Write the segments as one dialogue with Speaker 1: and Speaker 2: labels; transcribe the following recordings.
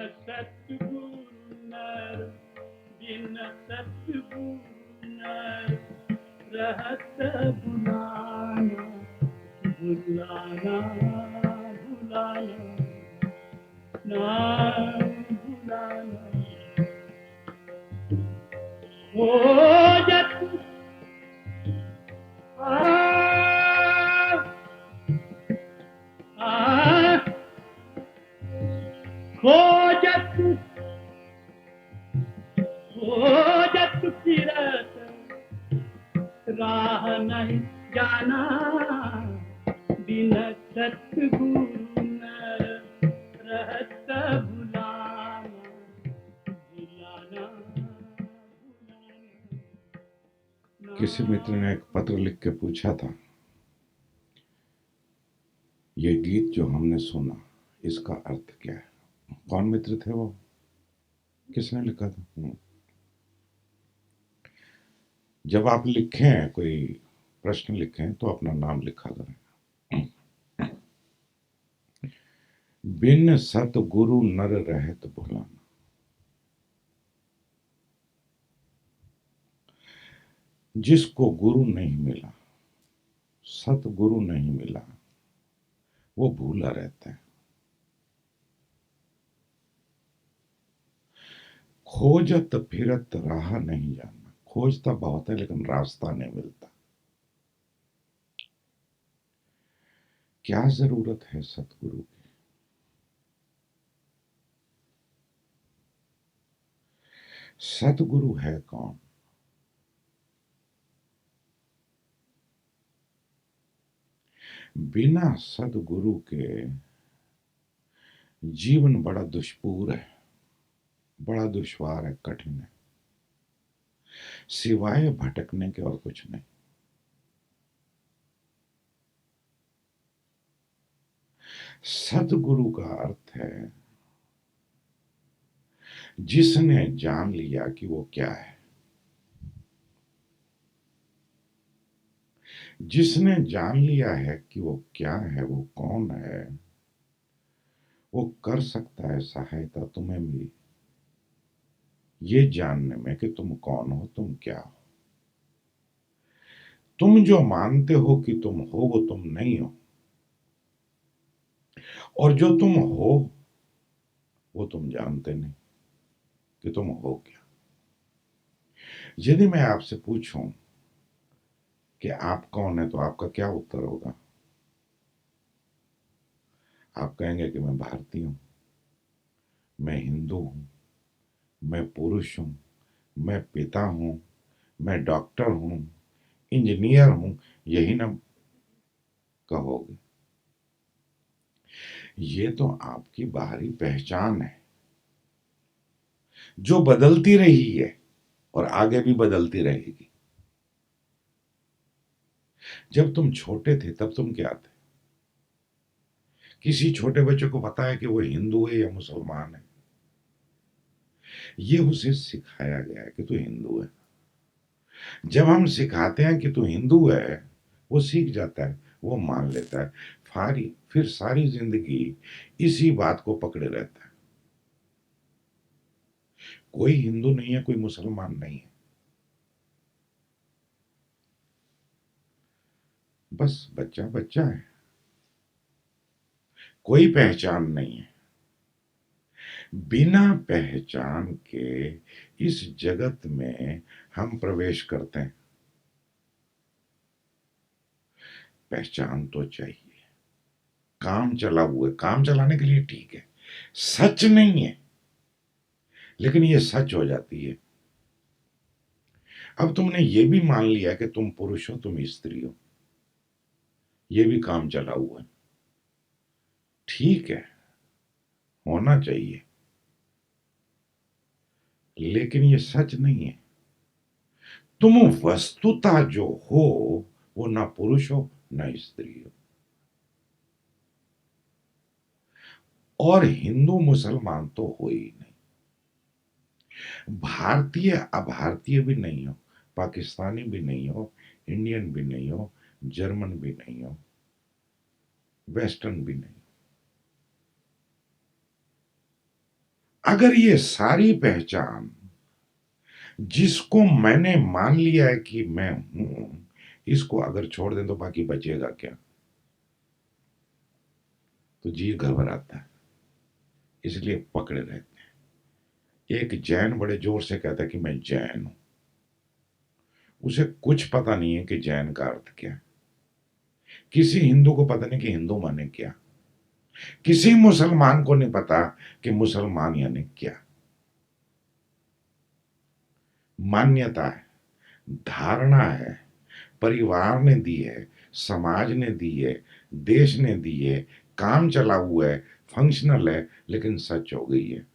Speaker 1: सतगुरु नर बिन सतगुरु नर रहत भुलाना भुलाना भुलाना ना भुलाना खोजत खोजत खोजत फिरत राह नहीं जाना बिन सतगुरु नर रहत भुलाना भुलाना भुलाना।
Speaker 2: किसी मित्र ने एक पत्र लिख के पूछा था, ये गीत जो हमने सुना इसका अर्थ क्या है? कौन मित्र थे वो? किसने लिखा था? जब आप लिखें, कोई प्रश्न लिखें तो अपना नाम लिखा करें। बिन सतगुरु नर रहत भुलाना। जिसको गुरु नहीं मिला, सतगुरु नहीं मिला, वो भूला रहता है। खोजत फिरत राह नहीं जाना। खोजता बहुत है लेकिन रास्ता नहीं मिलता। क्या जरूरत है सतगुरु की? सतगुरु है कौन? बिना सतगुरु के जीवन बड़ा दुष्पूर है, बड़ा दुश्वार है, कठिन है, सिवाय भटकने के और कुछ नहीं। सतगुरु का अर्थ है जिसने जान लिया कि वो क्या है, जिसने जान लिया है कि वो क्या है, वो कौन है, वो कर सकता है सहायता तुम्हें भी ये जानने में कि तुम कौन हो, तुम क्या हो। तुम जो मानते हो कि तुम हो वो तुम नहीं हो, और जो तुम हो वो तुम जानते नहीं कि तुम हो क्या। यदि मैं आपसे पूछूं कि आप कौन है तो आपका क्या उत्तर होगा? आप कहेंगे कि मैं भारतीय हूं, मैं हिंदू हूं, मैं पुरुष हूं, मैं पिता हूं, मैं डॉक्टर हूं, इंजीनियर हूं, यही ना कहोगे। ये तो आपकी बाहरी पहचान है जो बदलती रही है और आगे भी बदलती रहेगी। जब तुम छोटे थे तब तुम क्या थे? किसी छोटे बच्चे को पता है कि वो हिंदू है या मुसलमान है? ये उसे सिखाया गया है कि तू हिंदू है। जब हम सिखाते हैं कि तू हिंदू है, वो सीख जाता है, वो मान लेता है, फिर सारी जिंदगी इसी बात को पकड़े रहता है। कोई हिंदू नहीं है, कोई मुसलमान नहीं है, बस बच्चा बच्चा है, कोई पहचान नहीं है। बिना पहचान के इस जगत में हम प्रवेश करते हैं। पहचान तो चाहिए। काम चला हुआ है, काम चलाने के लिए ठीक है, सच नहीं है, लेकिन ये सच हो जाती है। अब तुमने ये भी मान लिया कि तुम पुरुष हो, तुम स्त्री हो, ये भी काम चला हुआ है, ठीक है, होना चाहिए, लेकिन ये सच नहीं है। तुम वस्तुतः जो हो वो ना पुरुष हो ना स्त्री हो। और हिंदू मुसलमान तो हो ही नहीं, भारतीय अभारतीय भी नहीं हो, पाकिस्तानी भी नहीं हो, इंडियन भी नहीं हो, जर्मन भी नहीं हो, वेस्टर्न भी नहीं। अगर ये सारी पहचान जिसको मैंने मान लिया है कि मैं हूं, इसको अगर छोड़ दें तो बाकी बचेगा क्या? तो जीव घबराता है, इसलिए पकड़े रहते हैं। एक जैन बड़े जोर से कहता है कि मैं जैन हूं। उसे कुछ पता नहीं है कि जैन का अर्थ क्या है। किसी हिंदू को पता नहीं कि हिंदू माने क्या। किसी मुसलमान को नहीं पता कि मुसलमान यानी क्या। मान्यता है, धारणा है, परिवार ने दी है, समाज ने दी है, देश ने दी है, काम चला हुआ है, फंक्शनल है, लेकिन सच हो गई है।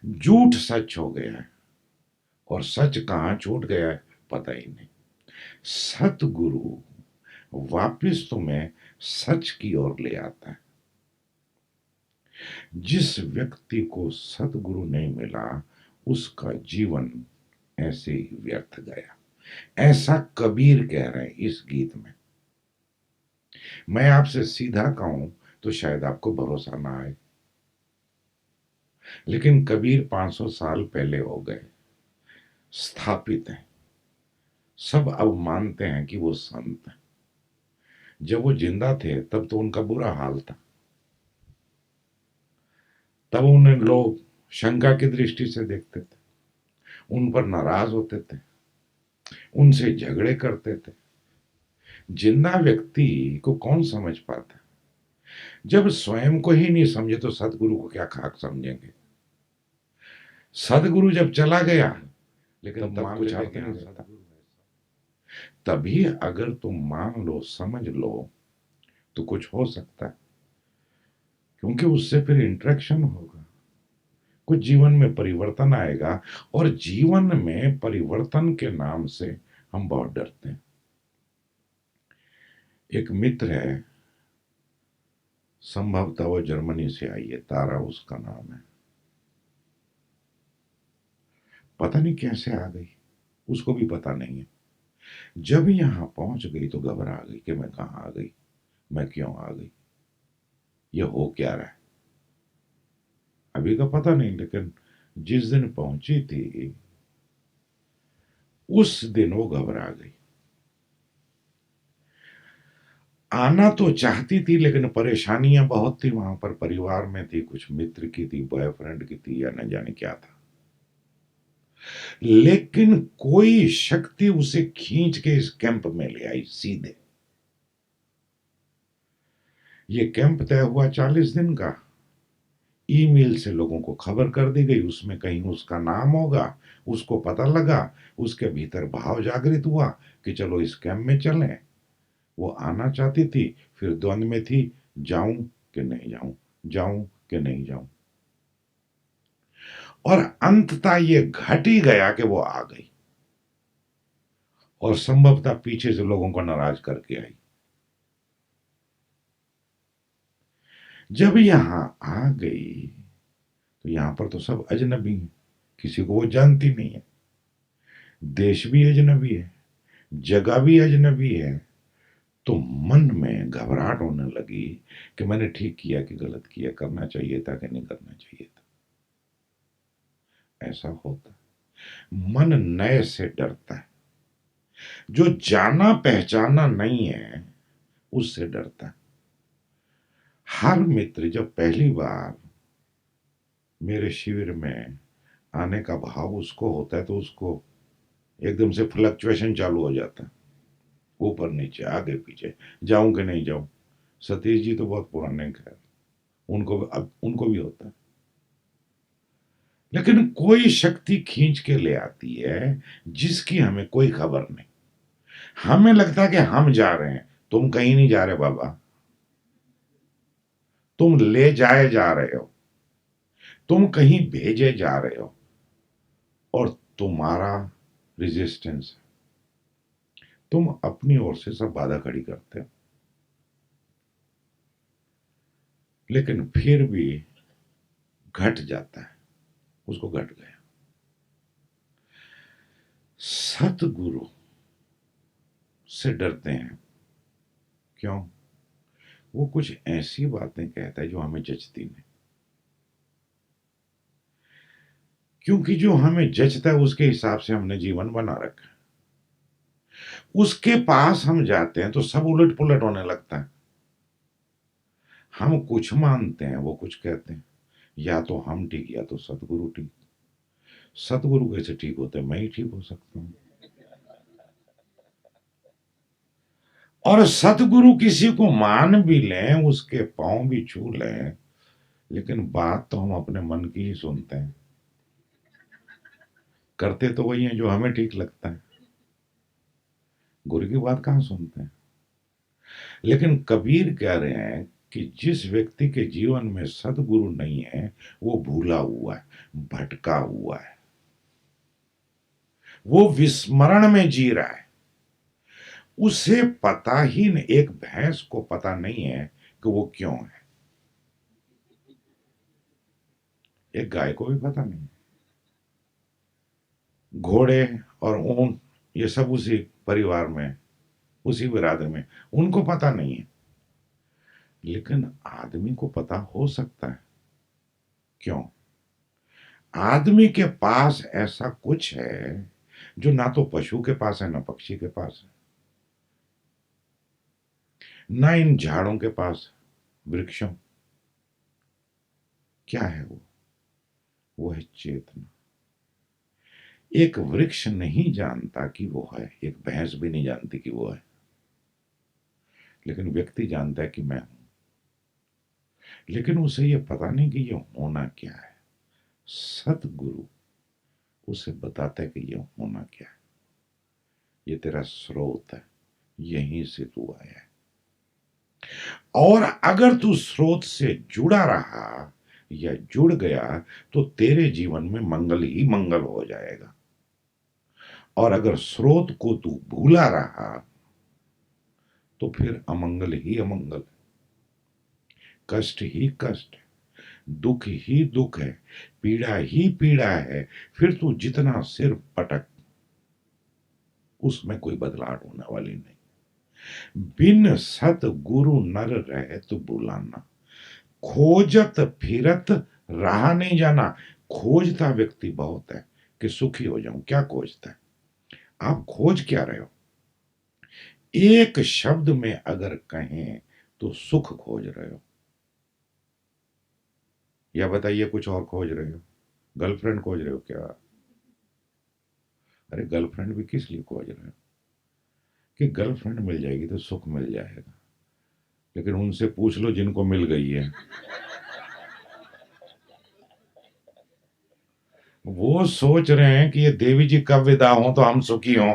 Speaker 2: झूठ सच हो गया है, और सच कहां छूट गया है पता ही नहीं। सतगुरु वापिस तुम्हें सच की ओर ले आता है। जिस व्यक्ति को सतगुरु नहीं मिला, उसका जीवन ऐसे ही व्यर्थ गया, ऐसा कबीर कह रहे हैं इस गीत में। मैं आपसे सीधा कहूं तो शायद आपको भरोसा ना आए, लेकिन कबीर 500 साल पहले हो गए, स्थापित हैं, सब अब मानते हैं कि वो संत हैं। जब वो जिंदा थे तब तो उनका बुरा हाल था, तब उन्हें लोग शंका की दृष्टि से देखते थे, उन पर नाराज होते थे, उनसे झगड़े करते थे। जिंदा व्यक्ति को कौन समझ पाता? जब स्वयं को ही नहीं समझे तो सतगुरु को क्या खाक समझेंगे? सदगुरु जब चला गया, लेकिन तब कुछ अर्थ नहीं रहता। तभी अगर तुम मान लो, समझ लो, तो कुछ हो सकता है, क्योंकि उससे फिर इंटरेक्शन होगा, कुछ जीवन में परिवर्तन आएगा। और जीवन में परिवर्तन के नाम से हम बहुत डरते हैं। एक मित्र है, संभवतः वो जर्मनी से आई है, तारा उसका नाम है। पता नहीं कैसे आ गई, उसको भी पता नहीं है। जब यहां पहुंच गई तो घबरा गई कि मैं कहां आ गई, मैं क्यों आ गई, ये हो क्या रहा है। अभी का पता नहीं, लेकिन जिस दिन पहुंची थी उस दिन वो घबरा गई। आना तो चाहती थी, लेकिन परेशानियां बहुत थी वहां पर, परिवार में थी, कुछ मित्र की थी, बॉयफ्रेंड की थी, या न जाने क्या था। लेकिन कोई शक्ति उसे खींच के इस कैंप में ले आई सीधे। ये कैंप तय हुआ 40 दिन का। ईमेल से लोगों को खबर कर दी गई, उसमें कहीं उसका नाम होगा। उसको पता लगा, उसके भीतर भाव जागृत हुआ कि चलो इस कैंप में चलें। वो आना चाहती थी, फिर द्वंद में थी, जाऊं कि नहीं जाऊं, जाऊं कि नहीं जाऊं। और अंततः ये घट ही गया कि वो आ गई, और संभवतः पीछे से लोगों को नाराज करके आई। जब यहां आ गई तो यहां पर तो सब अजनबी हैं, किसी को वो जानती नहीं है। देश भी अजनबी है, जगह भी अजनबी है। तो मन में घबराहट होने लगी कि मैंने ठीक किया कि गलत किया, करना चाहिए था कि नहीं करना चाहिए था। ऐसा होता, मन नए से डरता है। जो जाना पहचाना नहीं है उससे डरता है। हर मित्र जब पहली बार मेरे शिविर में आने का भाव उसको होता है तो उसको एकदम से फ्लक्चुएशन चालू हो जाता है, ऊपर नीचे, आगे पीछे, जाऊं कि नहीं जाऊं। सतीश जी तो बहुत पुराने, खैर उनको अब उनको भी होता है। लेकिन कोई शक्ति खींच के ले आती है जिसकी हमें कोई खबर नहीं। हमें लगता है कि हम जा रहे हैं, तुम कहीं नहीं जा रहे बाबा, तुम ले जाए जा रहे हो, तुम कहीं भेजे जा रहे हो, और तुम्हारा रेजिस्टेंस है। तुम अपनी ओर से सब बाधा खड़ी करते हो, लेकिन फिर भी घट जाता है, उसको घट गया। सतगुरु से डरते हैं, क्यों? वो कुछ ऐसी बातें कहता है जो हमें जचती नहीं। क्योंकि जो हमें जचता है उसके हिसाब से हमने जीवन बना रखा है। उसके पास हम जाते हैं तो सब उलट पुलट होने लगता है। हम कुछ मानते हैं, वो कुछ कहते हैं। या तो हम ठीक या तो सतगुरु ठीक। सतगुरु कैसे ठीक होते हैं? मैं ही ठीक हो सकता हूं। और सतगुरु किसी को मान भी लें, उसके पांव भी छू लें, लेकिन बात तो हम अपने मन की ही सुनते हैं। करते तो वही है जो हमें ठीक लगता है। गुरु की बात कहां सुनते हैं? लेकिन कबीर कह रहे हैं कि जिस व्यक्ति के जीवन में सदगुरु नहीं है, वो भूला हुआ है, भटका हुआ है, वो विस्मरण में जी रहा है। उसे पता ही नहीं, एक भैंस को पता नहीं है कि वो क्यों है। एक गाय को भी पता नहीं। घोड़े और ऊंट ये सब उसी परिवार में, उसी बिरादरी में, उनको पता नहीं है। लेकिन आदमी को पता हो सकता है। क्यों? आदमी के पास ऐसा कुछ है जो ना तो पशु के पास है, ना पक्षी के पास है, ना इन झाड़ों के पास, वृक्षों। क्या है वो है चेतना। एक वृक्ष नहीं जानता कि वो है, एक भैंस भी नहीं जानती कि वो है, लेकिन व्यक्ति जानता है कि मैं हूं। लेकिन उसे ये पता नहीं कि ये होना क्या है। सतगुरु उसे बताता है कि ये होना क्या है। ये तेरा स्रोत है, यहीं से तू आया है। और अगर तू स्रोत से जुड़ा रहा या जुड़ गया तो तेरे जीवन में मंगल ही मंगल हो जाएगा। और अगर स्रोत को तू भूला रहा तो फिर अमंगल ही अमंगल, कष्ट ही कष्ट, दुख ही दुख है, पीड़ा ही पीड़ा है। फिर तू जितना सिर पटक, उसमें कोई बदलाव होने वाली नहीं। बिन सत गुरु नर रहे तो बुलाना, खोजत फिरत रहा नहीं जाना। खोजता व्यक्ति बहुत है कि सुखी हो जाऊं। क्या खोजता है? आप खोज क्या रहे हो? एक शब्द में अगर कहें तो सुख खोज रहे हो, या बताइए कुछ और खोज रहे हो? गर्लफ्रेंड खोज रहे हो क्या? अरे गर्लफ्रेंड भी किस लिए खोज रहे हो? कि गर्लफ्रेंड मिल जाएगी तो सुख मिल जाएगा। लेकिन उनसे पूछ लो जिनको मिल गई है, वो सोच रहे हैं कि ये देवी जी कब विदा हो तो हम सुखी हों।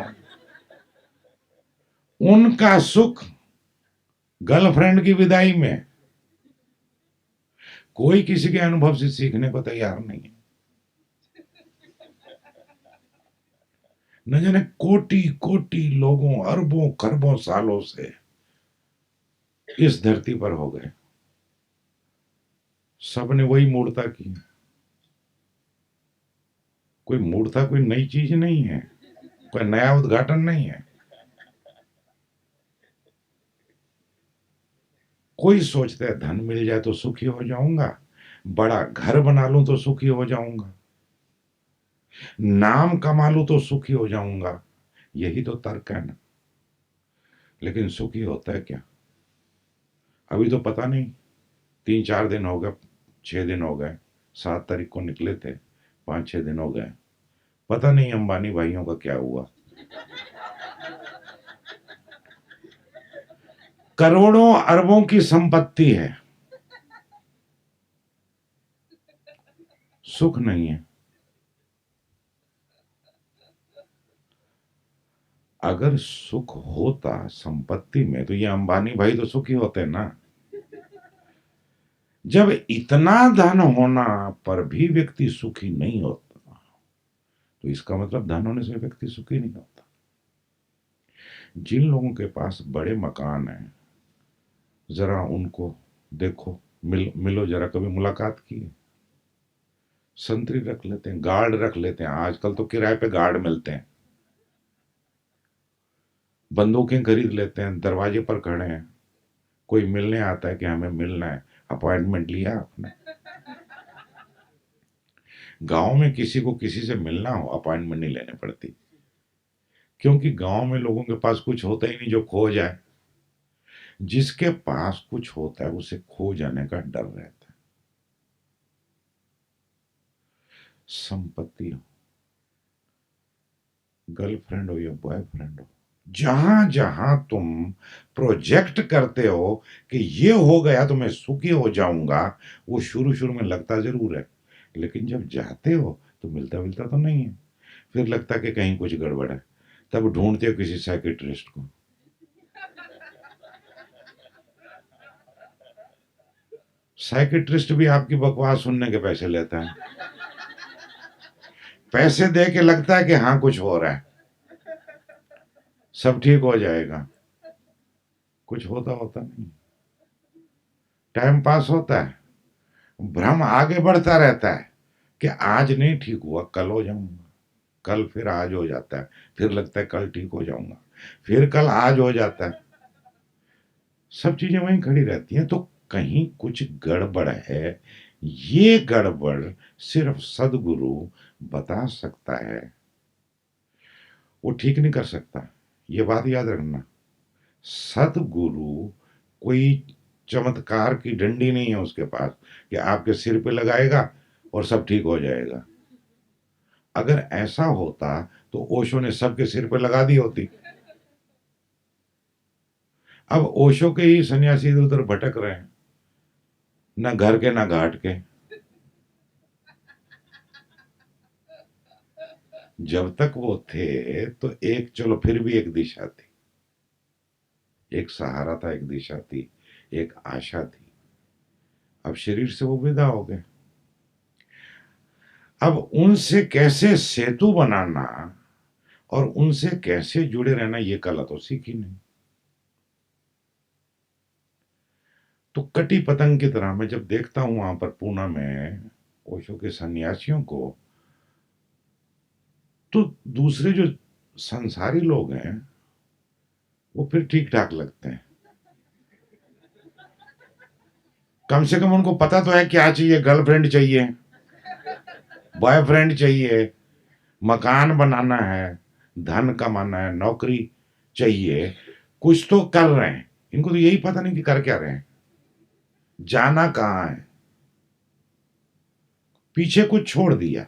Speaker 2: उनका सुख गर्लफ्रेंड की विदाई में। कोई किसी के अनुभव से सीखने को तैयार नहीं है। न जाने कोटि कोटि लोगों, अरबों खरबों सालों से इस धरती पर हो गए, सबने वही मूर्ता की। कोई मूर्ता कोई नई चीज नहीं है, कोई नया उद्घाटन नहीं है। कोई सोचता है धन मिल जाए तो सुखी हो जाऊंगा, बड़ा घर बना लूं तो सुखी हो जाऊंगा, नाम कमा लूं तो सुखी हो जाऊंगा। यही तो तर्क है ना। लेकिन सुखी होता है क्या? अभी तो पता नहीं। 3-4 दिन हो गए, 6 दिन हो गए, 7 तारीख को निकले थे, 5-6 दिन हो गए। पता नहीं अंबानी भाइयों का क्या हुआ। करोड़ों अरबों की संपत्ति है, सुख नहीं है। अगर सुख होता संपत्ति में तो ये अंबानी भाई तो सुखी होते ना। जब इतना धन होना पर भी व्यक्ति सुखी नहीं होता, तो इसका मतलब धन होने से व्यक्ति सुखी नहीं होता। जिन लोगों के पास बड़े मकान हैं, जरा उनको देखो, मिलो जरा, कभी मुलाकात की है? संतरी रख लेते हैं, गार्ड रख लेते हैं, आजकल तो किराए पे गार्ड मिलते हैं, बंदूकें खरीद लेते हैं, दरवाजे पर खड़े हैं, कोई मिलने आता है कि हमें मिलना है, अपॉइंटमेंट लिया आपने? गांव में किसी को किसी से मिलना हो अपॉइंटमेंट नहीं लेने पड़ती, क्योंकि गांव में लोगों के पास कुछ होता ही नहीं जो खो जाए। जिसके पास कुछ होता है उसे खो जाने का डर रहता है। संपत्ति हो, गर्लफ्रेंड हो या बॉयफ्रेंड हो, जहां जहां तुम प्रोजेक्ट करते हो कि ये हो गया तो मैं सुखी हो जाऊंगा, वो शुरू शुरू में लगता जरूर है, लेकिन जब जाते हो तो मिलता मिलता तो नहीं है। फिर लगता कि कहीं कुछ गड़बड़ है, तब ढूंढते हो किसी साइकेट्रिस्ट को। साइकेट्रिस्ट भी आपकी बकवास सुनने के पैसे लेता है। पैसे दे के लगता है कि हाँ कुछ हो रहा है, सब ठीक हो जाएगा, कुछ होता होता नहीं। टाइम पास होता है, भ्रम आगे बढ़ता रहता है कि आज नहीं ठीक हुआ कल हो जाऊंगा, कल फिर आज हो जाता है, फिर लगता है कल ठीक हो जाऊंगा, फिर कल आज हो जाता है। सब चीजें वहीं खड़ी रहती हैं, तो कहीं कुछ गड़बड़ है। ये गड़बड़ सिर्फ सदगुरु बता सकता है, वो ठीक नहीं कर सकता। ये बात याद रखना, सदगुरु कोई चमत्कार की डंडी नहीं है उसके पास कि आपके सिर पे लगाएगा और सब ठीक हो जाएगा। अगर ऐसा होता तो ओशो ने सबके सिर पे लगा दी होती। अब ओशो के ही सन्यासी इधर उधर भटक रहे हैं, ना घर के ना घाट के। जब तक वो थे तो एक, चलो फिर भी एक दिशा थी, एक सहारा था, एक दिशा थी, एक आशा थी। अब शरीर से वो विदा हो गए। अब उनसे कैसे सेतु बनाना और उनसे कैसे जुड़े रहना, ये कला तो सीखी नहीं। तो कटी पतंग की तरह मैं जब देखता हूं वहां पर पूना में ओशो के सन्यासियों को, तो दूसरे जो संसारी लोग हैं वो फिर ठीक ठाक लगते हैं। कम से कम उनको पता तो है क्या चाहिए, गर्लफ्रेंड चाहिए, बॉयफ्रेंड चाहिए, मकान बनाना है, धन कमाना है, नौकरी चाहिए, कुछ तो कर रहे हैं। इनको तो यही पता नहीं कि कर क्या रहे हैं, जाना कहाँ है। पीछे कुछ छोड़ दिया,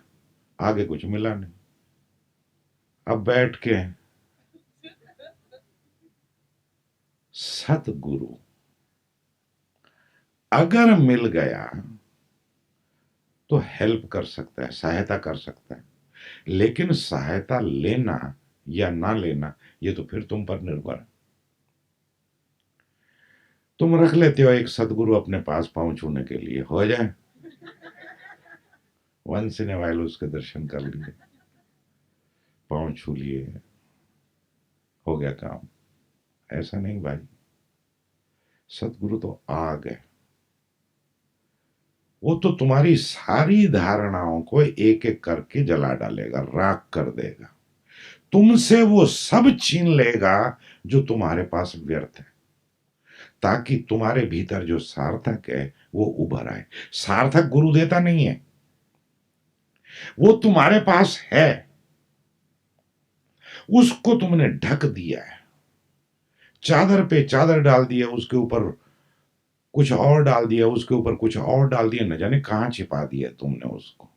Speaker 2: आगे कुछ मिला नहीं। अब बैठ के सतगुरु अगर मिल गया तो हेल्प कर सकता है, सहायता कर सकता है, लेकिन सहायता लेना या ना लेना ये तो फिर तुम पर निर्भर है। तुम रख लेते हो एक सदगुरु अपने पास पांव छूने के लिए, हो जाए वंस इन ए वाइल उसके दर्शन कर लिए, पांव छू लिए, हो गया काम। ऐसा नहीं भाई, सदगुरु तो आ गए, वो तो तुम्हारी सारी धारणाओं को एक एक करके जला डालेगा, राख कर देगा। तुमसे वो सब छीन लेगा जो तुम्हारे पास व्यर्थ है, ताकि तुम्हारे भीतर जो सार्थक है वो उभर आए। सार्थक गुरु देता नहीं है, वो तुम्हारे पास है, उसको तुमने ढक दिया है, चादर पे चादर डाल दिया, उसके ऊपर कुछ और डाल दिया, उसके ऊपर कुछ और डाल दिया, न जाने कहां छिपा दिया तुमने उसको।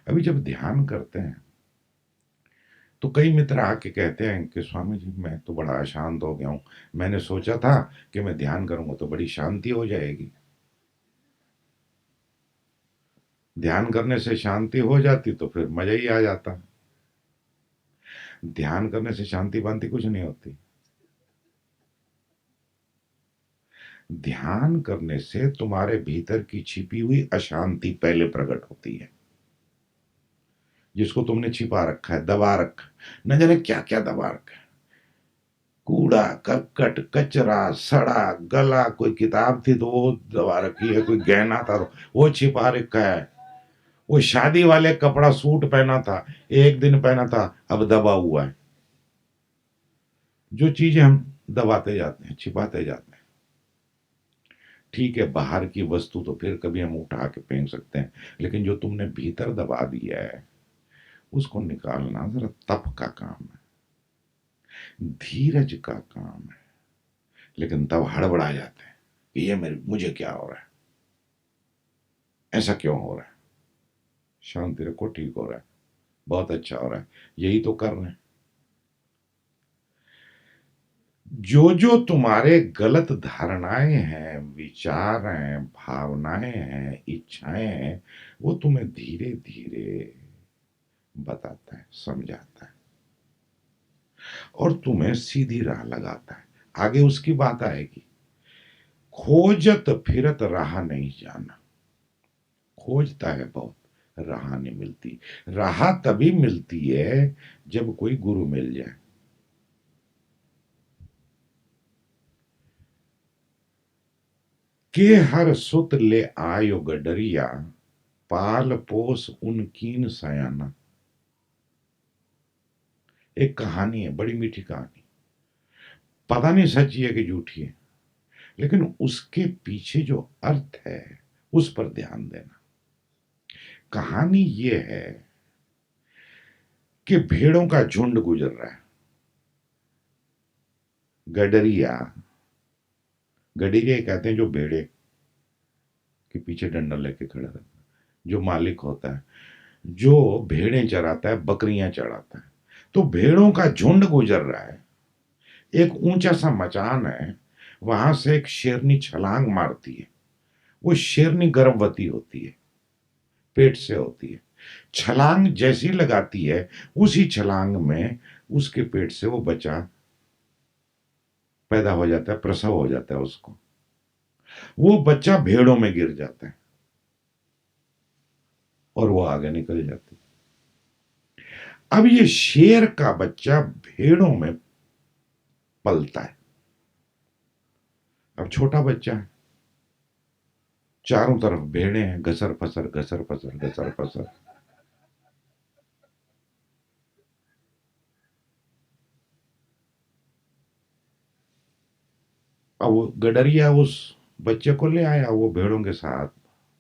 Speaker 2: अभी जब ध्यान करते हैं तो कई मित्र आके कहते हैं कि स्वामी जी मैं तो बड़ा अशांत हो गया हूं, मैंने सोचा था कि मैं ध्यान करूंगा तो बड़ी शांति हो जाएगी। ध्यान करने से शांति हो जाती तो फिर मजा ही आ जाता। ध्यान करने से शांति बांति कुछ नहीं होती। ध्यान करने से तुम्हारे भीतर की छिपी हुई अशांति पहले प्रकट होती है, जिसको तुमने छिपा रखा है, दबा रखा है, न जाने क्या क्या दबा रखा है। कूड़ा करकट कचरा सड़ा गला, कोई किताब थी तो वो दबा रखी है, कोई गहना था तो वो छिपा रखा है, वो शादी वाले कपड़ा सूट पहना था, एक दिन पहना था, अब दबा हुआ है। जो चीजें हम दबाते जाते हैं, छिपाते जाते हैं, ठीक है, बाहर की वस्तु तो फिर कभी हम उठा के फेंक सकते हैं, लेकिन जो तुमने भीतर दबा दिया है उसको निकालना जरा तप का काम है, धीरज का काम है। लेकिन तब हड़बड़ा जाते हैं कि ये मेरे मुझे क्या हो रहा है, ऐसा क्यों हो रहा है। शांति रखो, ठीक हो रहा है, बहुत अच्छा हो रहा है, यही तो कर रहे हैं। जो जो तुम्हारे गलत धारणाएं हैं, विचार हैं, भावनाएं हैं, इच्छाएं हैं, वो तुम्हें धीरे धीरे बताता है, समझाता है और तुम्हें सीधी राह लगाता है। आगे उसकी बात आएगी, खोजत फिरत राह नहीं जाना। खोजता है बहुत, राह नहीं मिलती। राह तभी मिलती है जब कोई गुरु मिल जाए। के हर सुत ले आयो गडरिया, पाल पोस उन कीन सयाना। एक कहानी है, बड़ी मीठी कहानी, पता नहीं सच्ची है कि झूठी है, लेकिन उसके पीछे जो अर्थ है उस पर ध्यान देना। कहानी ये है कि भेड़ों का झुंड गुजर रहा है। गडरिया, गडरिया कहते हैं जो भेड़े के पीछे डंडा लेके खड़ा रहता है, जो मालिक होता है, जो भेड़ें चराता है, बकरियां चराता है। तो भेड़ों का झुंड गुजर रहा है, एक ऊंचा सा मचान है, वहां से एक शेरनी छलांग मारती है। वो शेरनी गर्भवती होती है, पेट से होती है। छलांग जैसी लगाती है, उसी छलांग में उसके पेट से वो बच्चा पैदा हो जाता है, प्रसव हो जाता है उसको। वो बच्चा भेड़ों में गिर जाता है और वो आगे निकल जाती है। अब ये शेर का बच्चा भेड़ों में पलता है। अब छोटा बच्चा है, चारों तरफ भेड़े हैं, घसर फसर घसर फसर घसर फसर। अब वो गडरिया उस बच्चे को ले आया, वो भेड़ों के साथ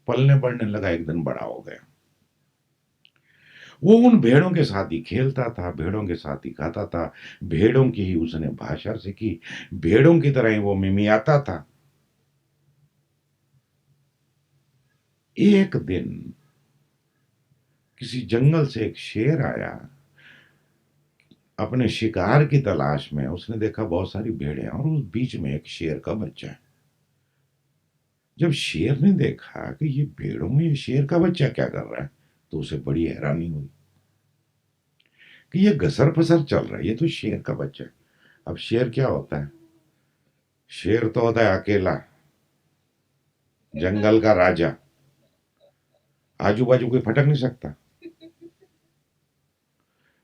Speaker 2: पलने बढ़ने लगा, एक दिन बड़ा हो गया। वो उन भेड़ों के साथ ही खेलता था, भेड़ों के साथ ही खाता था, भेड़ों की ही उसने भाषा सीखी, भेड़ों की तरह ही वो मिमियाता था। एक दिन किसी जंगल से एक शेर आया अपने शिकार की तलाश में। उसने देखा बहुत सारी भेड़ें और उस बीच में एक शेर का बच्चा है। जब शेर ने देखा कि ये भेड़ों में ये शेर का बच्चा क्या कर रहा है, तो उसे बड़ी हैरानी हुई कि ये घसर फसर चल रहा है, ये तो शेर का बच्चा है। अब शेर क्या होता है? शेर तो होता है अकेला, जंगल का राजा, आजू बाजू कोई फटक नहीं सकता,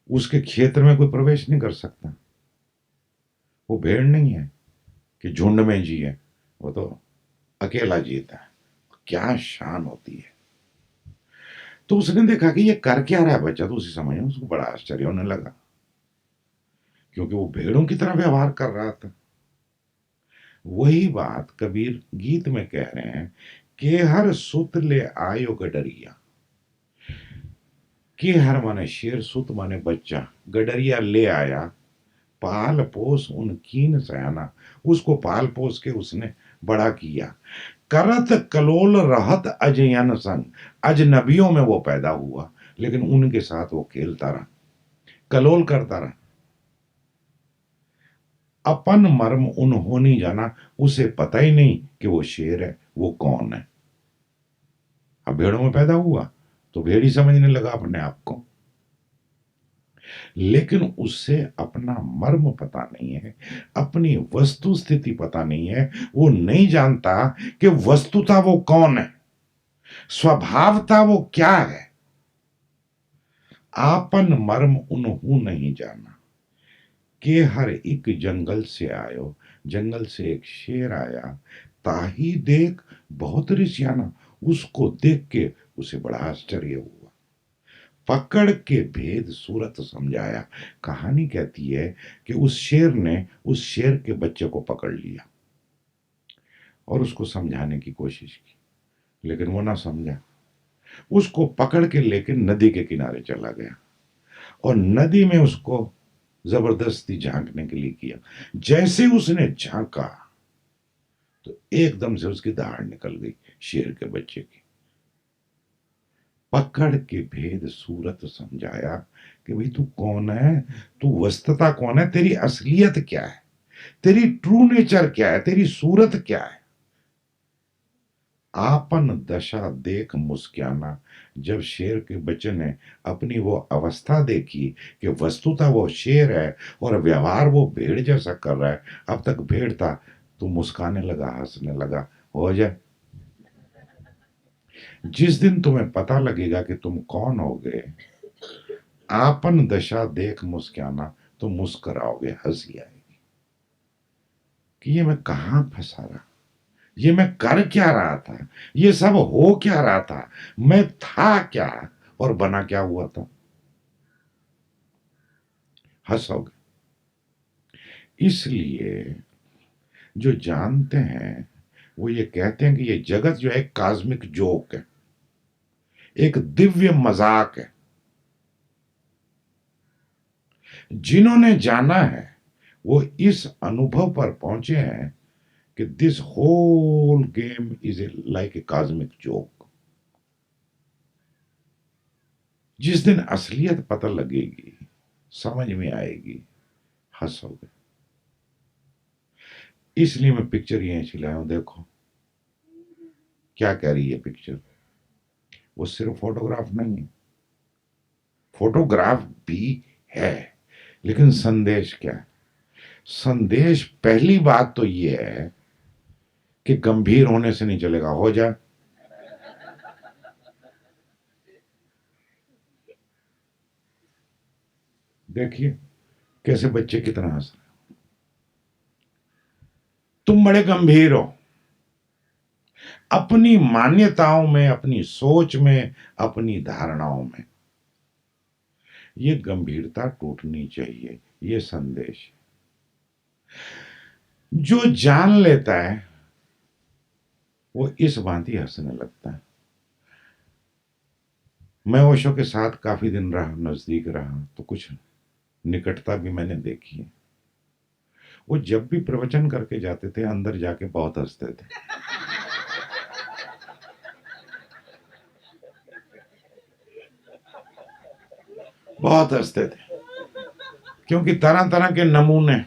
Speaker 2: उसके क्षेत्र में कोई प्रवेश नहीं कर सकता। वो भेड़ नहीं है कि झुंड में जिए, वो तो अकेला जीता है। क्या शान होती है। तो उसने देखा कि ये कर क्या रहा है बच्चा, तो उसी समय उसको बड़ा आश्चर्य होने लगा, क्योंकि वो भेड़ों की तरह व्यवहार कर रहा था। वही बात कबीर गीत में कह रहे हैं कि हर सुत ले आयो गडरिया। कि हर माने शेर, सुत माने बच्चा, गडरिया ले आया, पाल पोस उन कीन सयाना। उसको पाल पोस के उसने बड़ा किया। करत कलोल रहत अजयन संग। अजनबियों में वो पैदा हुआ, लेकिन उनके साथ वो खेलता रहा, कलोल करता रहा। अपन मर्म उन्होंने जाना, उसे पता ही नहीं कि वो शेर है, वो कौन है। अब भेड़ों में पैदा हुआ तो भेड़ी समझने लगा अपने आप को, लेकिन उससे अपना मर्म पता नहीं है, अपनी वस्तु स्थिति पता नहीं है। वो नहीं जानता कि वस्तुता वो कौन है, स्वभावता वो क्या है। आपन मर्म उन्हू नहीं जाना। के हर एक जंगल से आयो, जंगल से एक शेर आया, ताही देख बहुत रिसियाना। उसको देख के उसे बड़ा आश्चर्य हुआ, पकड़ के भेद सूरत समझाया। कहानी कहती है कि उस शेर ने उस शेर के बच्चे को पकड़ लिया और उसको समझाने की कोशिश की, लेकिन वो ना समझा। उसको पकड़ के लेके नदी के किनारे चला गया और नदी में उसको जबरदस्ती झांकने के लिए किया। जैसे उसने झांका तो एकदम से उसकी दाढ़ निकल गई शेर के बच्चे की। पकड़ के भेद सूरत समझाया कि भाई तू कौन है, तू वस्तुता कौन है, तेरी असलियत क्या है, तेरी ट्रू नेचर क्या है, तेरी सूरत क्या है। आपन दशा देख मुस्काना। जब शेर के बच्चे ने अपनी वो अवस्था देखी कि वस्तुतः वो शेर है और व्यवहार वो भेड़ जैसा कर रहा है, अब तक भेड़ था, तो मुस्काने लगा, हंसने लगा। हो जाए, जिस दिन तुम्हें पता लगेगा कि तुम कौन हो गए, आपन दशा देख मुस्काना, तो मुस्कुराओगे, हंसी आएगी कि ये मैं कहां फंसा रहा, ये मैं कर क्या रहा था, ये सब हो क्या रहा था, मैं था क्या और बना क्या हुआ था। हंसोगे। इसलिए जो जानते हैं वो ये कहते हैं कि ये जगत जो है कास्मिक जोक है, एक दिव्य मजाक है। जिन्होंने जाना है वो इस अनुभव पर पहुंचे हैं कि this whole game is a like a cosmic joke. जिस दिन असलियत पता लगेगी, समझ में आएगी, हंसोगे। इसलिए मैं पिक्चर यहीं चिल्लाया हूं। देखो क्या कह रही है पिक्चर। वो सिर्फ फोटोग्राफ नहीं है, फोटोग्राफ भी है, लेकिन संदेश क्या है। संदेश पहली बात तो ये है कि गंभीर होने से नहीं चलेगा, हो जाए। देखिए कैसे बच्चे कितना हंस रहे। तुम बड़े गंभीर हो अपनी मान्यताओं में, अपनी सोच में, अपनी धारणाओं में। ये गंभीरता टूटनी चाहिए, ये संदेश। जो जान लेता है वो इस भांति हंसने लगता है। मैं ओशो के साथ काफी दिन रहा, नजदीक रहा, तो कुछ निकटता भी मैंने देखी है। वो जब भी प्रवचन करके जाते थे, अंदर जाके बहुत हंसते थे। बहुत हंसते थे, क्योंकि तरह तरह के नमूने,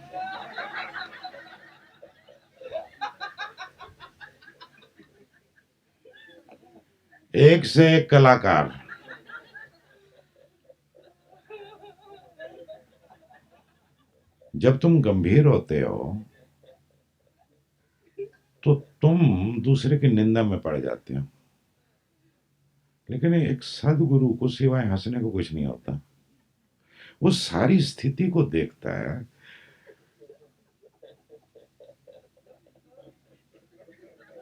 Speaker 2: एक से एक कलाकार। जब तुम गंभीर होते हो तो तुम दूसरे की निंदा में पड़ जाते हो, लेकिन एक सदगुरु को सिवाय हंसने को कुछ नहीं होता। वो सारी स्थिति को देखता है।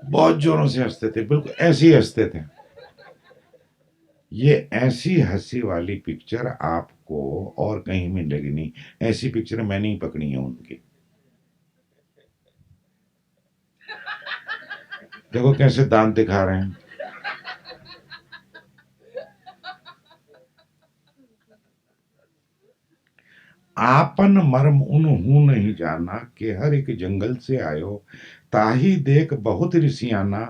Speaker 2: बहुत जोरों से हंसते थे, बिल्कुल ऐसे ही हंसते थे। ये ऐसी हंसी वाली पिक्चर आपको और कहीं मिलेगी नहीं। ऐसी पिक्चर मैंने ही पकड़ी है उनकी। देखो कैसे दांत दिखा रहे हैं। आपन मर्म उन हूं नहीं जाना कि हर एक जंगल से आयो, ताही देख बहुत ऋषियाना,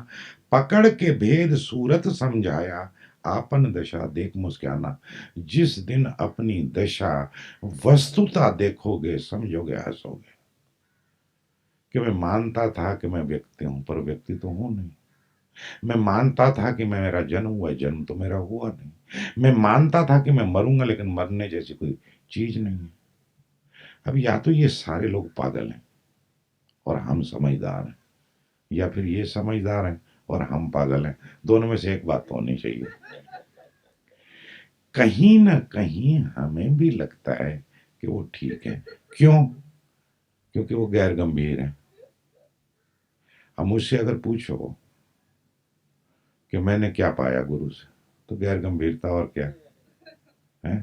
Speaker 2: पकड़ के भेद सूरत समझाया, आपन दशा देख मुस्काना। जिस दिन अपनी दशा वस्तुता देखोगे, समझोगे, हंसोगे कि मैं मानता था कि मैं व्यक्ति हूं, पर व्यक्ति तो हूं नहीं। मैं मानता था कि मैं, मेरा जन्म हुआ, जन्म तो मेरा हुआ नहीं। मैं मानता था कि मैं मरूंगा, लेकिन मरने जैसी कोई चीज नहीं है। अब या तो ये सारे लोग पागल हैं और हम समझदार हैं, या फिर ये समझदार हैं और हम पागल हैं। दोनों में से एक बात तो होनी चाहिए। कहीं ना कहीं हमें भी लगता है कि वो ठीक है। क्यों? क्योंकि वो गैर गंभीर है। अब मुझसे अगर पूछो कि मैंने क्या पाया गुरु से, तो गैर गंभीरता, और क्या है।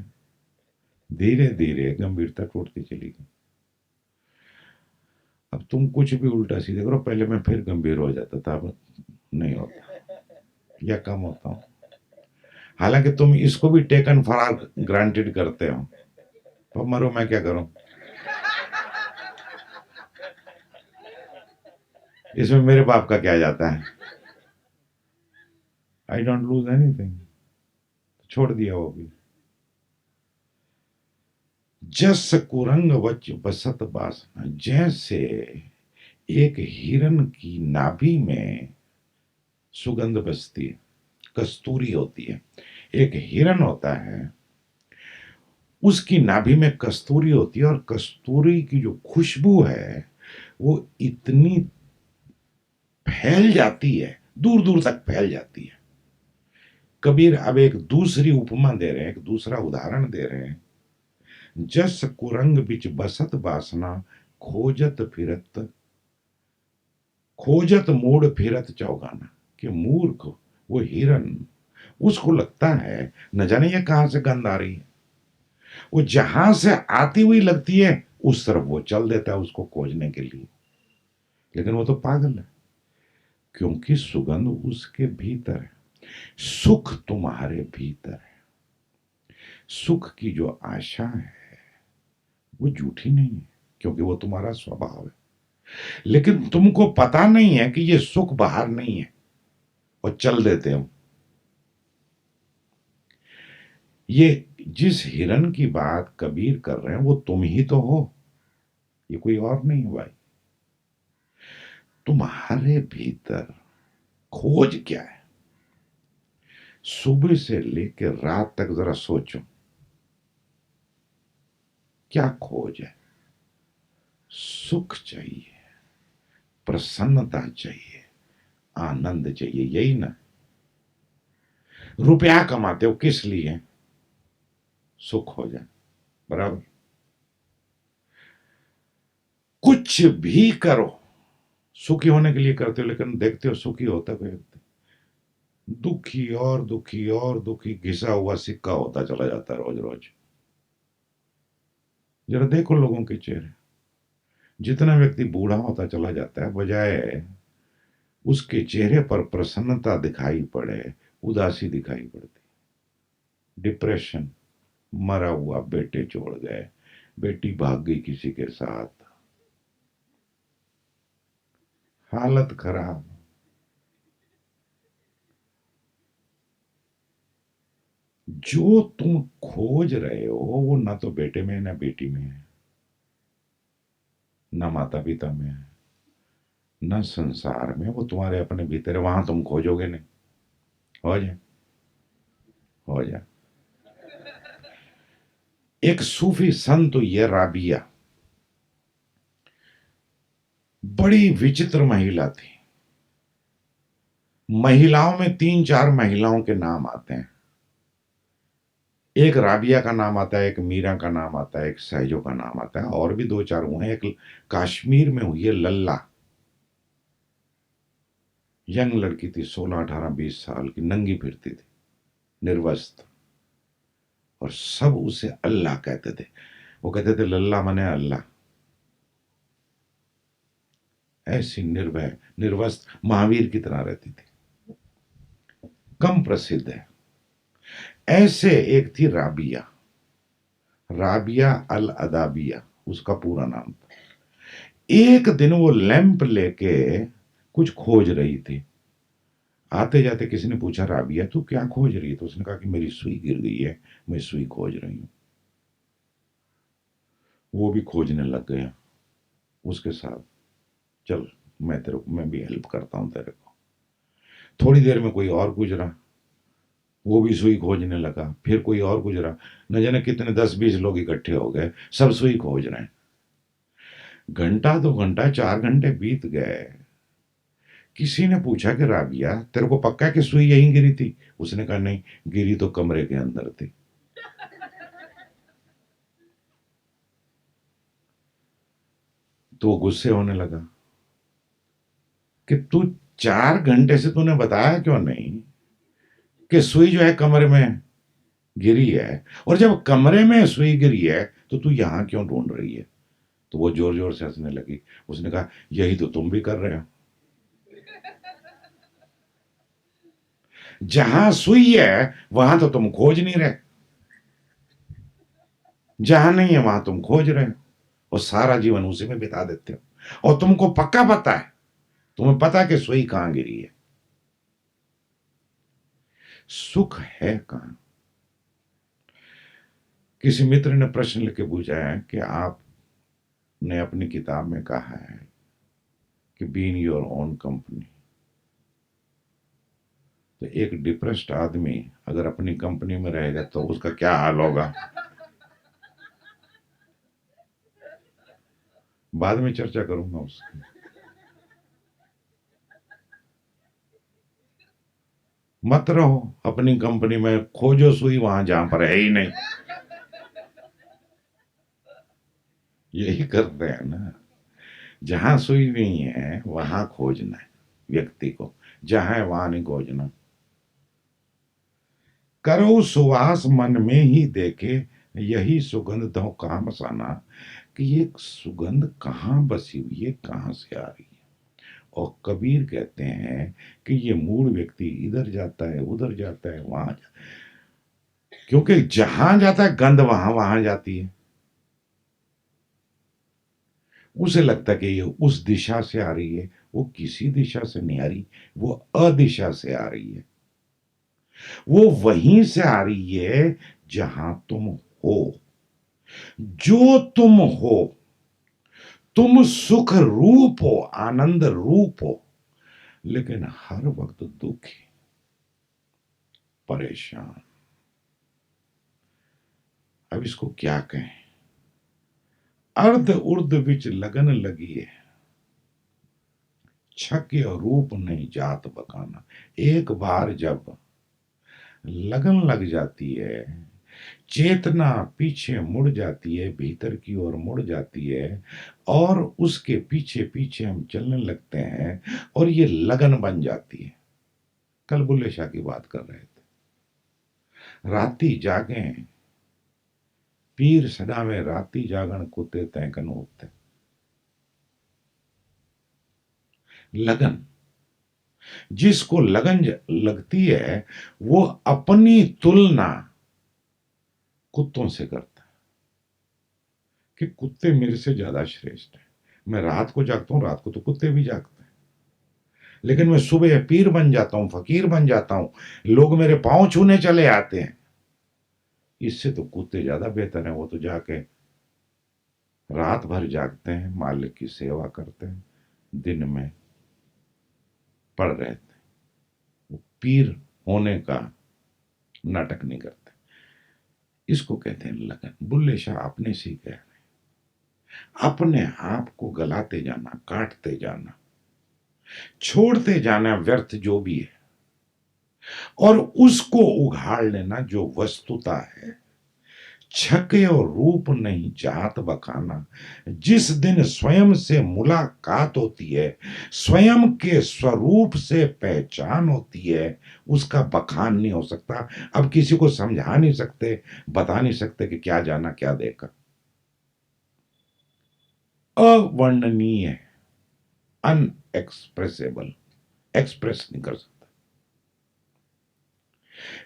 Speaker 2: धीरे धीरे गंभीरता टूटती चली गई। अब तुम कुछ भी उल्टा सीधे करो, पहले मैं फिर गंभीर हो जाता था, अब नहीं होता या कम होता हूँ। हालांकि तुम इसको भी टेकन फॉर ग्रांटेड करते हो, तो मरो, मैं क्या करूं, इसमें मेरे बाप का क्या जाता है। आई डोंट लूज एनीथिंग, छोड़ दिया वो भी। जस कुरंग वच बसत बासना, जैसे एक हिरन की नाभि में सुगंध बसती है, कस्तूरी होती है। एक हिरन होता है, उसकी नाभि में कस्तूरी होती है, और कस्तूरी की जो खुशबू है वो इतनी फैल जाती है, दूर दूर तक फैल जाती है। कबीर अब एक दूसरी उपमा दे रहे हैं, एक दूसरा उदाहरण दे रहे हैं। जस कुरंग बिच बसत बासना, खोजत फिरत, खोजत मोड़ फिरत चौगाना। कि मूर्ख वो हिरन, उसको लगता है न जाने ये कहां से गंध आ रही है, वो जहां से आती हुई लगती है उस तरफ वो चल देता है उसको खोजने के लिए। लेकिन वो तो पागल है, क्योंकि सुगंध उसके भीतर है, सुख तुम्हारे भीतर है। सुख की जो आशा है वो झूठी नहीं है, क्योंकि वो तुम्हारा स्वभाव है। लेकिन तुमको पता नहीं है कि ये सुख बाहर नहीं है, और चल देते हो। ये जिस हिरन की बात कबीर कर रहे हैं वो तुम ही तो हो, ये कोई और नहीं है भाई। तुम्हारे भीतर खोज क्या है? सुबह से लेकर रात तक जरा सोचो, क्या खोज है? सुख चाहिए, प्रसन्नता चाहिए, आनंद चाहिए, यही ना। रुपया कमाते हो किस लिए? सुख हो जाए, बराबर। कुछ भी करो सुखी होने के लिए करते हो, लेकिन देखते हो सुखी होता कोई व्यक्ति? दुखी और दुखी और दुखी, घिसा हुआ सिक्का होता चला जाता है रोज रोज। जरा देखो लोगों के चेहरे, जितना व्यक्ति बूढ़ा होता चला जाता है, बजाय उसके चेहरे पर प्रसन्नता दिखाई पड़े, उदासी दिखाई पड़ती। डिप्रेशन, मरा हुआ बेटे छोड़ गए, बेटी भाग गई किसी के साथ, हालत खराब। जो तुम खोज रहे हो वो ना तो बेटे में है ना बेटी में है, ना माता पिता में है, ना संसार में। वो तुम्हारे अपने भीतर है, वहां तुम खोजोगे नहीं। हो जाए, हो जाए। एक सूफी संत ये राबिया, बड़ी विचित्र महिला थी। महिलाओं में तीन चार महिलाओं के नाम आते हैं। एक राबिया का नाम आता है, एक मीरा का नाम आता है, एक सहजो का नाम आता है, और भी दो चार हुए हैं। एक कश्मीर में हुई है लल्ला, यंग लड़की थी, 16 18 20 साल की, नंगी फिरती थी, निर्वस्त्र, और सब उसे अल्लाह कहते थे। वो कहते थे लल्ला मने अल्लाह। ऐसी निर्भय निर्वस्त्र महावीर की तरह रहती थी, कम प्रसिद्ध है। ऐसे एक थी राबिया, राबिया अल अदाबिया उसका पूरा नाम था। एक दिन वो लैंप लेके कुछ खोज रही थी। आते जाते किसी ने पूछा, राबिया तू क्या खोज रही है? तो उसने कहा कि मेरी सुई गिर गई है, मैं सुई खोज रही हूं। वो भी खोजने लग गया उसके साथ। चल, मैं भी हेल्प करता हूं तेरे को। थोड़ी देर में कोई और गुजरा, वो भी सुई खोजने लगा। फिर कोई और गुजरा, न जाने कितने 10 20 लोग इकट्ठे हो गए, सब सुई खोज रहे हैं। घंटा 2 घंटा 4 घंटे बीत गए। किसी ने पूछा कि राबिया तेरे को पक्का है कि सुई यहीं गिरी थी? उसने कहा नहीं, गिरी तो कमरे के अंदर थी। तो वो गुस्से होने लगा कि तू 4 घंटे से तूने बताया क्यों नहीं कि सुई जो है कमरे में गिरी है, और जब कमरे में सुई गिरी है तो तू यहां क्यों ढूंढ रही है? तो वो जोर जोर से हंसने लगी। उसने कहा, यही तो तुम भी कर रहे हो। जहां सुई है वहां तो तुम खोज नहीं रहे, जहां नहीं है वहां तुम खोज रहे हो, और सारा जीवन उसी में बिता देते हो। और तुमको पक्का पता है, तुम्हें पता है कि सुई कहां गिरी है। सुख है कहां? किसी मित्र ने प्रश्न लिख के पूछा है कि आपने अपनी किताब में कहा है कि be in your own company, तो एक डिप्रेस्ड आदमी अगर अपनी कंपनी में रहेगा तो उसका क्या हाल होगा? बाद में चर्चा करूंगा उसकी। मत रहो अपनी कंपनी में, खोजो सुई वहां जहां पर है ही नहीं। यही करते हैं ना, जहां सुई नहीं है वहां खोजना है व्यक्ति को, जहां है वहां नहीं खोजना। करो सुवास मन में ही देखे, यही सुगंध दो काम साना, कि ये सुगंध कहाँ बसी हुई है, कहाँ से आ रही है। और कबीर कहते हैं कि ये मूल व्यक्ति इधर जाता है, उधर जाता है, वहां क्योंकि जहां जाता है गंध वहां वहां जाती है। उसे लगता है कि ये उस दिशा से आ रही है, वो किसी दिशा से नहीं आ रही, वो अदिशा से आ रही है। वो वहीं से आ रही है जहां तुम हो, जो तुम हो। तुम सुख रूप हो, आनंद रूप हो, लेकिन हर वक्त दुखी, परेशान। अब इसको क्या कहें? अर्ध उर्ध विच लगन लगी है, छक्य रूप नहीं जात बकाना। एक बार जब लगन लग जाती है, चेतना पीछे मुड़ जाती है, भीतर की ओर मुड़ जाती है, और उसके पीछे पीछे हम चलने लगते हैं, और ये लगन बन जाती है। कल बुल्ले शाह की बात कर रहे थे, राती जागे पीर सदावे, राती जागण कुत्ते तैकन होते। लगन, जिसको लगन लगती है वो अपनी तुलना कुत्तों से करता है कि कुत्ते मेरे से ज्यादा श्रेष्ठ है। मैं रात को जागता हूं, रात को तो कुत्ते भी जागते हैं, लेकिन मैं सुबह पीर बन जाता हूं, फकीर बन जाता हूं, लोग मेरे पांव छूने चले आते हैं। इससे तो कुत्ते ज्यादा बेहतर हैं, वो तो जाके रात भर जागते हैं, मालिक की सेवा करते हैं, दिन में पड़ रहते हैं, वो पीर होने का नाटक नहीं करते। इसको कहते हैं लगन। बुल्ले शाह अपने से ही कह रहे हैं, अपने आप को गलाते जाना, काटते जाना, छोड़ते जाना व्यर्थ जो भी है, और उसको उघाड़ लेना जो वस्तुता है। छके और रूप नहीं जात बखाना। जिस दिन स्वयं से मुलाकात होती है, स्वयं के स्वरूप से पहचान होती है, उसका बखान नहीं हो सकता। अब किसी को समझा नहीं सकते, बता नहीं सकते कि क्या जाना क्या देखा। अवर्णनीय, अनएक्सप्रेसेबल, एक्सप्रेस नहीं कर सकता।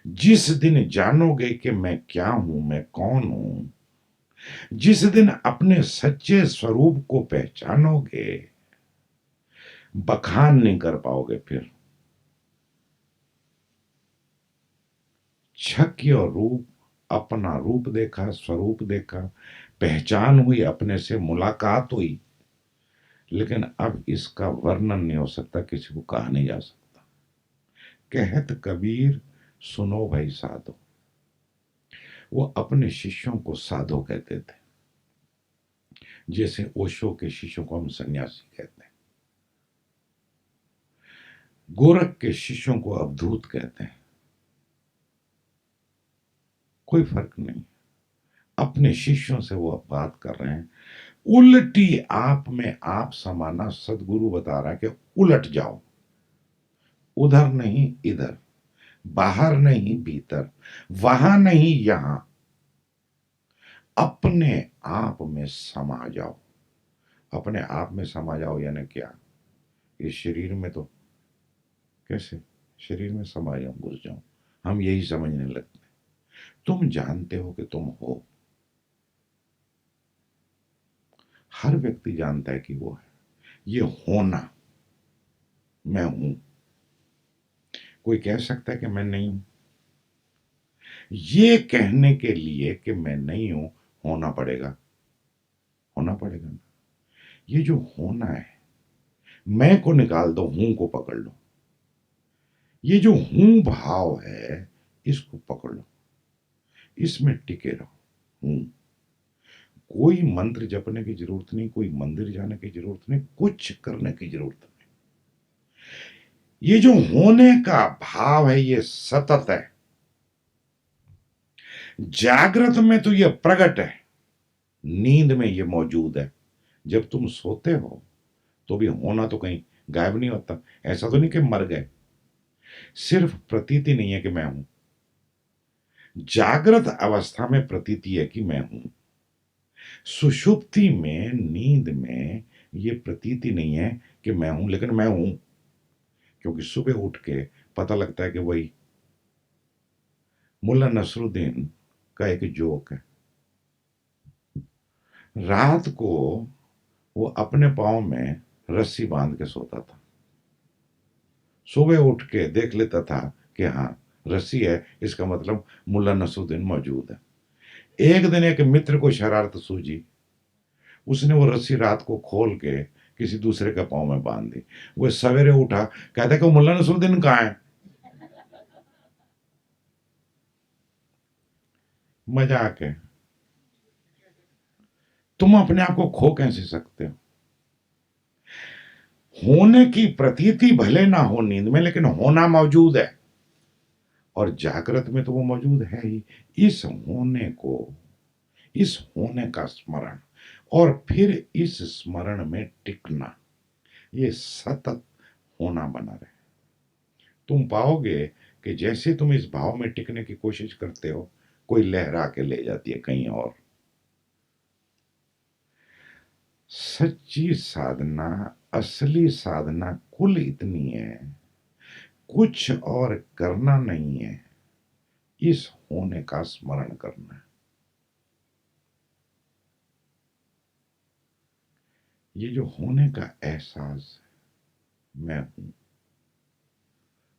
Speaker 2: जिस दिन जानोगे कि मैं क्या हूं, मैं कौन हूं, जिस दिन अपने सच्चे स्वरूप को पहचानोगे, बखान नहीं कर पाओगे फिर। छक्य और रूप, अपना रूप देखा, स्वरूप देखा, पहचान हुई, अपने से मुलाकात हुई, लेकिन अब इसका वर्णन नहीं हो सकता, किसी को कहा नहीं जा सकता। कहत कबीर सुनो भाई साधो। वो अपने शिष्यों को साधो कहते थे, जैसे ओशो के शिष्यों को हम सन्यासी कहते हैं, गोरख के शिष्यों को अवधूत कहते हैं। कोई फर्क नहीं, अपने शिष्यों से वो बात कर रहे हैं। उल्टी आप में आप समाना, सदगुरु बता रहा है कि उलट जाओ, उधर नहीं इधर, बाहर नहीं भीतर, वहां नहीं यहां, अपने आप में समा जाओ। अपने आप में समा जाओ, यानी क्या, इस शरीर में तो कैसे शरीर में समा जाऊं, घुस जाऊं, हम यही समझने लगते हैं। तुम जानते हो कि तुम हो, हर व्यक्ति जानता है कि वो है। ये होना, मैं हूं, कोई कह सकता है कि मैं नहीं हूं? ये कहने के लिए कि मैं नहीं हूं, होना पड़ेगा, होना पड़ेगा ना। ये जो होना है, मैं को निकाल दो, हूं को पकड़ लो। ये जो हूं भाव है, इसको पकड़ लो, इसमें टिके रहो। हूं, कोई मंत्र जपने की जरूरत नहीं, कोई मंदिर जाने की जरूरत नहीं, कुछ करने की जरूरत नहीं। ये जो होने का भाव है, ये सतत है। जागृत में तो ये प्रकट है, नींद में ये मौजूद है। जब तुम सोते हो तो भी होना तो कहीं गायब नहीं होता। ऐसा तो नहीं कि मर गए, सिर्फ प्रतीति नहीं है कि मैं हूं। जागृत अवस्था में प्रतीति है कि मैं हूं, सुषुप्ति में, नींद में ये प्रतीति नहीं है कि मैं हूं, लेकिन मैं हूं। क्योंकि सुबह उठ के पता लगता है कि वही मुल्ला नसरुद्दीन का एक जोक है। रात को वो अपने पांव में रस्सी बांध के सोता था, सुबह उठ के देख लेता था कि हाँ रस्सी है, इसका मतलब मुल्ला नसरुद्दीन मौजूद है। एक दिन एक मित्र को शरारत सूझी, उसने वो रस्सी रात को खोल के किसी दूसरे के पांव में बांध दी। वो सवेरे उठा, कहता कि मुल्ला नसरुद्दीन कहाँ है। मजाक है। तुम अपने आप को खो कैसे सकते हो? होने की प्रतीति भले ना हो नींद में, लेकिन होना मौजूद है, और जागृत में तो वो मौजूद है ही। इस होने को, इस होने का स्मरण, और फिर इस स्मरण में टिकना, ये सतत होना बना रहे। तुम पाओगे कि जैसे तुम इस भाव में टिकने की कोशिश करते हो, कोई लहरा के ले जाती है कहीं और। सच्ची साधना, असली साधना कुल इतनी है, कुछ और करना नहीं है, इस होने का स्मरण करना है। ये जो होने का एहसास है, मैं हूं,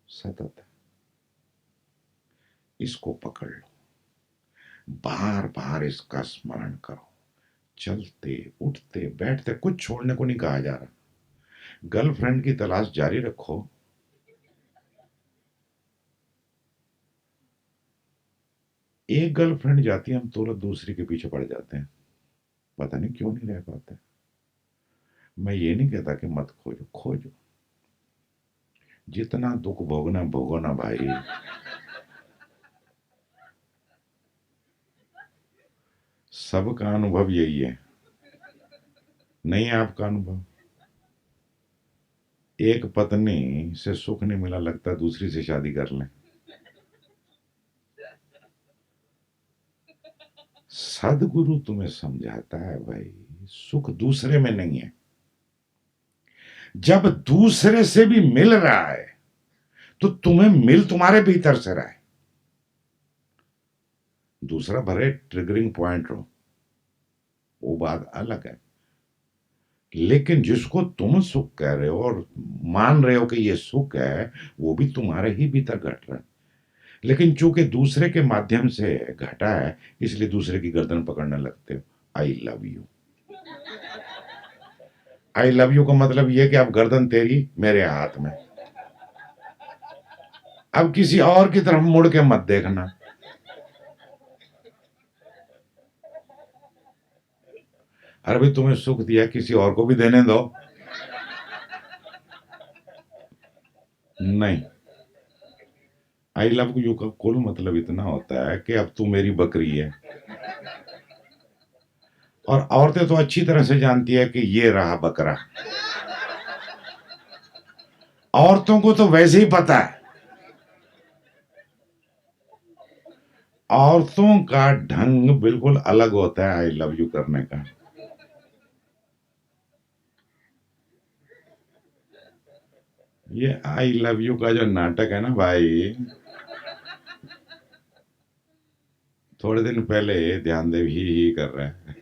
Speaker 2: सतत है, इसको पकड़ लो, बार बार इसका स्मरण करो। चलते उठते बैठते, कुछ छोड़ने को नहीं कहा जा रहा। गर्लफ्रेंड की तलाश जारी रखो, एक गर्लफ्रेंड जाती है, हम तुरंत दूसरी के पीछे पड़ जाते हैं, पता नहीं क्यों नहीं रह पाते। मैं ये नहीं कहता कि मत खोजो, खोजो, जितना दुख भोगना भोगो ना भाई। सबका अनुभव यही है, नहीं है आपका अनुभव? एक पत्नी से सुख नहीं मिला, लगता है दूसरी से शादी कर लें। सदगुरु तुम्हें समझाता है भाई, सुख दूसरे में नहीं है। जब दूसरे से भी मिल रहा है तो तुम्हें मिल तुम्हारे भीतर से रहा है। दूसरा भले ट्रिगरिंग पॉइंट हो, वो बात अलग है, लेकिन जिसको तुम सुख कह रहे हो और मान रहे हो कि ये सुख है, वो भी तुम्हारे ही भीतर घट रहा है। लेकिन चूंकि दूसरे के माध्यम से घटा है, इसलिए दूसरे की गर्दन पकड़ने लगते हो। I love you, I love you का मतलब यह कि अब गर्दन तेरी मेरे हाथ में, अब किसी और की तरफ मुड़ के मत देखना। अरे भाई तुम्हें सुख दिया, किसी और को भी देने दो। नहीं, आई लव यू का कुल मतलब इतना होता है कि अब तू मेरी बकरी है। और औरतें तो अच्छी तरह से जानती है कि ये रहा बकरा, औरतों को तो वैसे ही पता है। औरतों का ढंग बिल्कुल अलग होता है आई लव यू करने का। ये आई लव यू का जो नाटक है ना भाई, थोड़े दिन पहले ध्यान देव ही कर रहा है।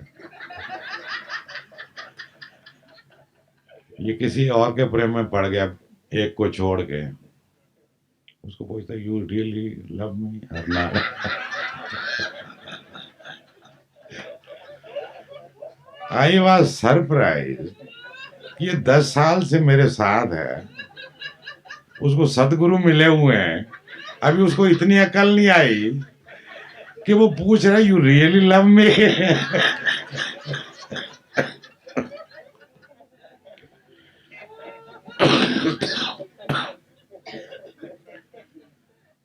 Speaker 2: ये किसी और के प्रेम में पड़ गया, एक को छोड़ के। उसको पूछता है यू रियली लव मी और नॉट। आई वाज सरप्राइज, ये 10 साल से मेरे साथ है, उसको सदगुरु मिले हुए हैं, अभी उसको इतनी अकल नहीं आई कि वो पूछ रहा है यू रियली लव मी।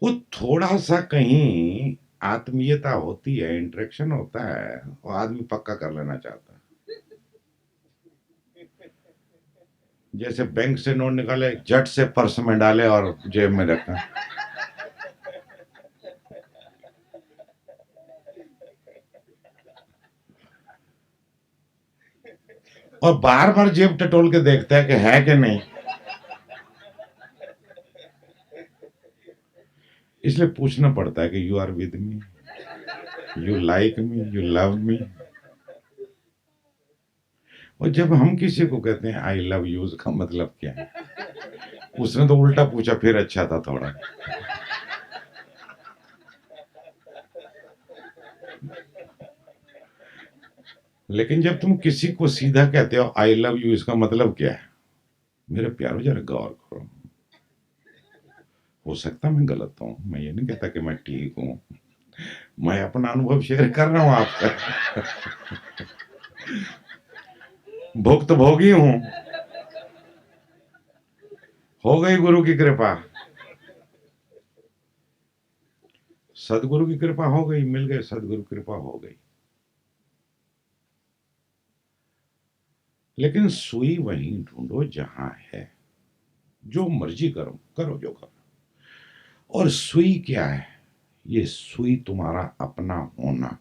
Speaker 2: वो थोड़ा सा कहीं आत्मीयता होती है, इंटरेक्शन होता है, वो आदमी पक्का कर लेना चाहता है। जैसे बैंक से नोट निकाले, झट से पर्स में डाले और जेब में रखा। और बार बार जेब टटोल के देखता है कि है कि नहीं। इसलिए पूछना पड़ता है कि you are with me, you like me, you love me. और जब हम किसी को कहते हैं आई लव यू, उसका मतलब क्या है? उसने तो उल्टा पूछा, फिर अच्छा था थोड़ा। लेकिन जब तुम किसी को सीधा कहते हो आई लव यू, इसका मतलब क्या है? मेरे प्यारो जरा गौर करो। हो सकता मैं गलत हूं, मैं ये नहीं कहता कि मैं ठीक हूं, मैं अपना अनुभव शेयर कर रहा हूं आपसे। भुक्त भोगी हूं, हो गई गुरु की कृपा, सदगुरु की कृपा हो गई, मिल गए, सदगुरु की कृपा हो गई। लेकिन सुई वहीं ढूंढो जहां है। जो मर्जी करो, करो जो करो। और सुई क्या है? ये सुई तुम्हारा अपना होना।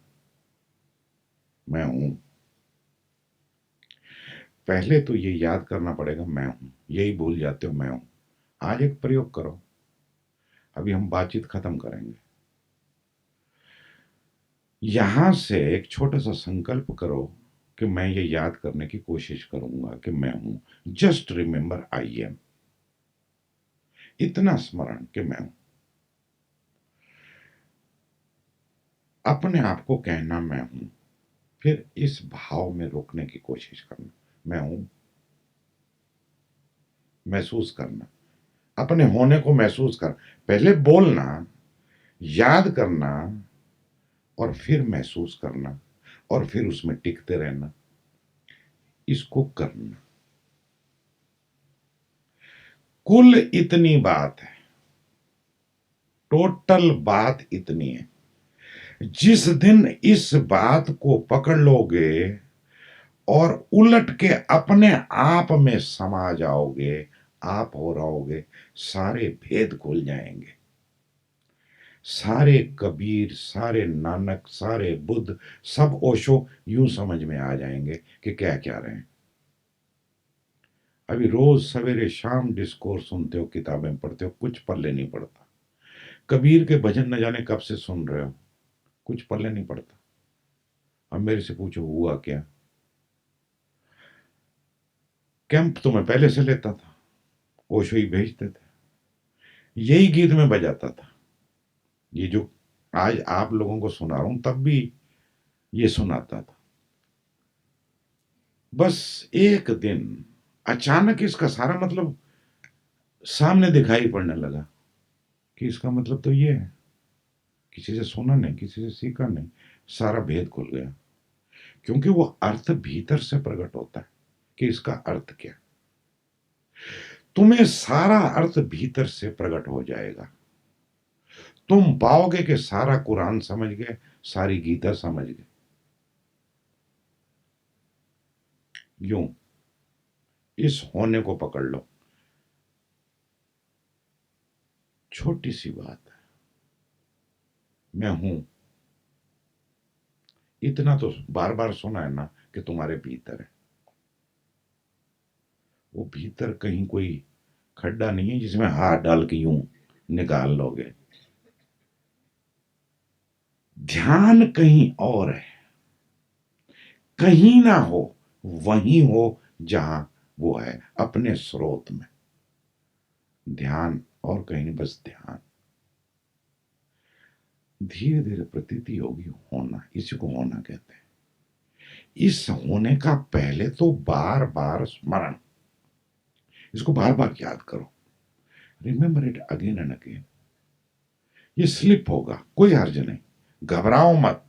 Speaker 2: मैं हूं। पहले तो ये याद करना पड़ेगा मैं हूं, यही भूल जाते हो मैं हूं। आज एक प्रयोग करो, अभी हम बातचीत खत्म करेंगे, यहां से एक छोटा सा संकल्प करो कि मैं ये याद करने की कोशिश करूंगा कि मैं हूं। जस्ट रिमेंबर आई एम, इतना स्मरण कि मैं हूं। अपने आप को कहना मैं हूं, फिर इस भाव में रोकने की कोशिश करना, मैं हूं। महसूस करना, अपने होने को महसूस कर, पहले बोलना, याद करना, और फिर महसूस करना, और फिर उसमें टिकते रहना। इसको करना। कुल इतनी बात है, टोटल बात इतनी है। जिस दिन इस बात को पकड़ लोगे और उलट के अपने आप में समा जाओगे, आप हो रहोगे, सारे भेद खुल जाएंगे। सारे कबीर, सारे नानक, सारे बुद्ध, सब ओशो यूं समझ में आ जाएंगे कि क्या क्या रहे हैं। अभी रोज सवेरे शाम डिस्कोर्स सुनते हो, किताबें पढ़ते हो, कुछ पल्ले नहीं पड़ता। कबीर के भजन न जाने कब से सुन रहे हो, कुछ पल्ले नहीं पड़ता। अब मेरे से पूछो हुआ क्या? कैंप तो मैं पहले से लेता था, ओशो ही भेजते थे, यही गीत में बजाता था। ये जो आज आप लोगों को सुना रहा हूं, तब भी ये सुनाता था। बस एक दिन अचानक इसका सारा मतलब सामने दिखाई पड़ने लगा कि इसका मतलब तो ये है। किसी से सुना नहीं, किसी से सीखा नहीं, सारा भेद खुल गया। क्योंकि वो अर्थ भीतर से प्रकट होता है कि इसका अर्थ क्या। तुम्हें सारा अर्थ भीतर से प्रकट हो जाएगा। तुम पाओगे कि सारा कुरान समझ गए, सारी गीता समझ गए। यूं इस होने को पकड़ लो। छोटी सी बात है, मैं हूं। इतना तो बार बार सुना है ना कि तुम्हारे भीतर है। वो भीतर कहीं कोई खड्डा नहीं है जिसमें हाथ डाल के यूं निकाल लोगे। ध्यान कहीं और है, कहीं ना हो, वहीं हो जहां वो है, अपने स्रोत में। ध्यान और कहीं नहीं, बस ध्यान। धीरे धीरे प्रतीति होगी होना, इसी को होना कहते हैं। इस होने का पहले तो बार बार स्मरण, इसको बार बार याद करो, remember it again and again. ये स्लिप होगा, कोई हर्ज नहीं, घबराओ मत।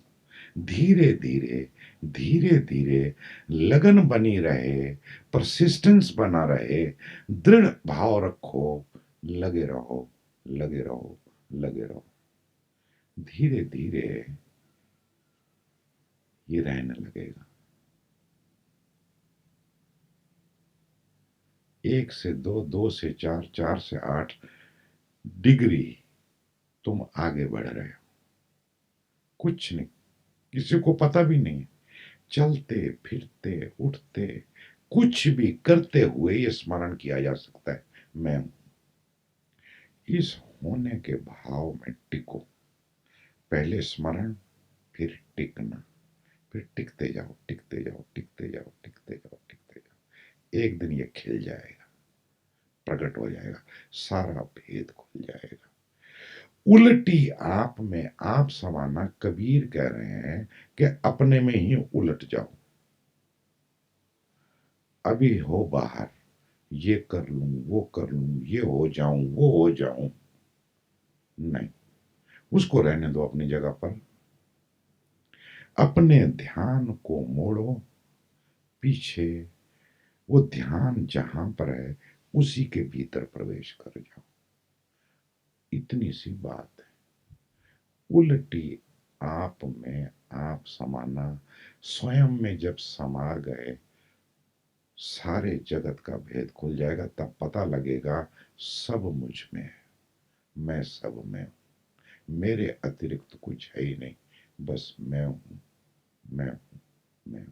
Speaker 2: धीरे धीरे धीरे धीरे लगन बनी रहे, परसिस्टेंस बना रहे, दृढ़ भाव रखो, लगे रहो, लगे रहो, लगे रहो। धीरे धीरे ये रहने लगेगा। 1 से 2, 2 से 4, 4 से 8 डिग्री तुम आगे बढ़ रहे हो, कुछ नहीं, किसी को पता भी नहीं। चलते फिरते उठते कुछ भी करते हुए ये स्मरण किया जा सकता है, मैं हूं। इस होने के भाव में टिको। पहले स्मरण, फिर टिकना, फिर टिकते जाओ, टिकते जाओ, टिकते जाओ, टिकते जाओ, टिकते जाओ। एक दिन ये खिल जाएगा, प्रकट हो जाएगा, सारा भेद खुल जाएगा। उल्टी आप में आप समाना, कबीर कह रहे हैं कि अपने में ही उलट जाओ। अभी हो बाहर, ये कर लूं, वो कर लूं, ये हो जाऊं, वो हो जाऊं, नहीं, उसको रहने दो अपनी जगह पर। अपने ध्यान को मोड़ो पीछे, वो ध्यान जहां पर है उसी के भीतर प्रवेश कर जाओ। इतनी सी बात है। उल्टी आप में आप समाना, स्वयं में जब समा गए, सारे जगत का भेद खुल जाएगा। तब पता लगेगा सब मुझ में है, मैं सब में हूं, मेरे अतिरिक्त कुछ है ही नहीं, बस मैं हूं, मैं हूं, मैं हूं।